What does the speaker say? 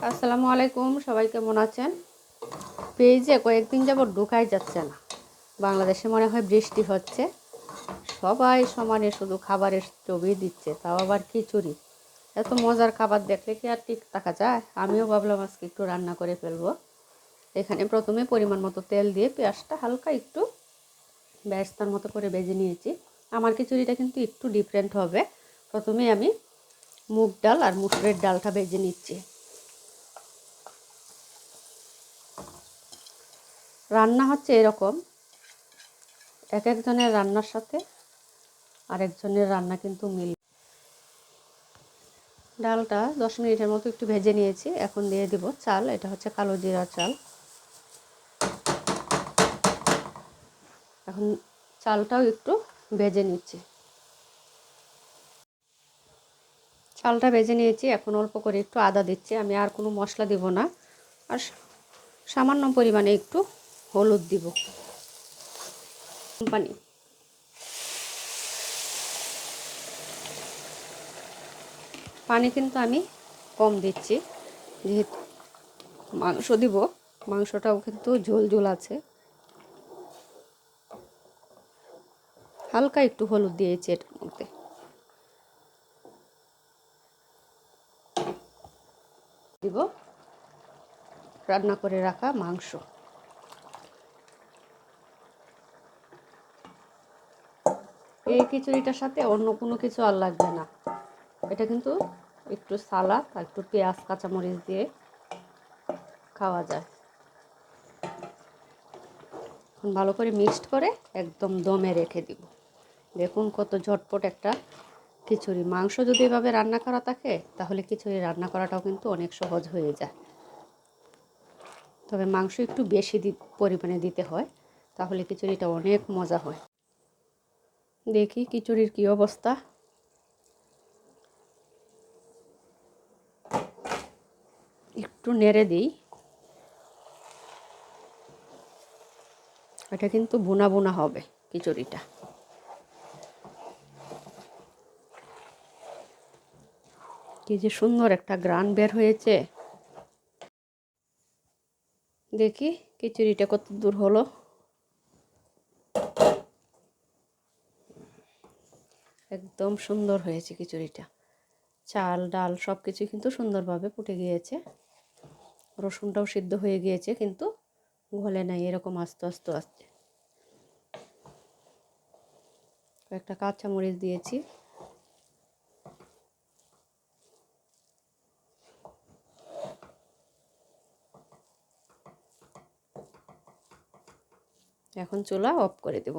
আসসালামু আলাইকুম, সবাই কেমন আছেন? পেজে কয়েকদিন যাবত ঢুকাই যাচ্ছে না। বাংলাদেশে মনে হয় বৃষ্টি হচ্ছে, সবাই সমানে শুধু খাবারের ছবি দিচ্ছে, তাও আবার খিচুড়ি। এত মজার খাবার দেখলে কি আর ঠিক থাকা যায়? আমিও ভাবলাম আজকে একটু রান্না করে ফেলবো। এখানে প্রথমে পরিমাণ মতো তেল দিয়ে পেঁয়াজটা হালকা একটু বেরেস্তার মতো করে ভেজে নিয়েছি। আমার খিচুড়িটা কিন্তু একটু ডিফারেন্ট হবে। প্রথমে আমি মুগ ডাল আর মুসুরের ডালটা ভেজে নিচ্ছি। রান্না হচ্ছে এরকম, এক একজনের রান্নার সাথে আরেকজনের রান্না কিন্তু মিল। ডালটা 10 মিনিটের মতো একটু ভেজে নিয়েছি। এখন দিয়ে দিব চাল, এটা হচ্ছে কালো জিরা চাল। এখন চালটাও একটু ভেজে নিচ্ছি। চালটা ভেজে নিয়েছি, এখন অল্প করে একটু আদা দিচ্ছি। আমি আর কোনো মশলা দিব না, আর সামান্য পরিমাণে একটু হলুদ দিব। পানি পানি কিন্তু আমি কম দিচ্ছি, যেহেতু মাংস দিব, মাংসটাও কিন্তু ঝোল ঝোল আছে। হালকা একটু হলুদ দিয়েছি এটার মধ্যে। দিব রান্না করে রাখা মাংস। এই খিচুড়িটার সাথে অন্য কোনো কিছু আর লাগবে না। এটা কিন্তু একটু সালাদ আর একটু পেঁয়াজ কাঁচামরিচ দিয়ে খাওয়া যায়। এখন ভালো করে মিক্সড করে একদম দমে রেখে দিব। দেখুন কত ঝটপট একটা খিচুড়ি। মাংস যদি এভাবে রান্না করা থাকে তাহলে খিচুড়ি রান্না করাটাও কিন্তু অনেক সহজ হয়ে যায়। তবে মাংস একটু বেশি পরিমাণে দিতে হয়, তাহলে খিচুড়িটা অনেক মজা হয়। দেখি খিচুড়ির কী অবস্থা। একটু নেড়ে দিই। এটা কিন্তু বোনা বোনা হবে খিচুড়িটা। কি যে সুন্দর একটা গ্রান বের হয়েছে। দেখি খিচুড়িটা কত দূর হলো। একদম সুন্দর হয়েছে খিচুড়িটা। চাল ডাল সব কিছু কিন্তু সুন্দরভাবে ফুটে গিয়েছে। রসুনটাও সিদ্ধ হয়ে গিয়েছে, কিন্তু গলে নাই, এরকম আস্তে আস্তে আসছে। একটা কাঁচামরিচ দিয়েছি। এখন চুলা অফ করে দেব।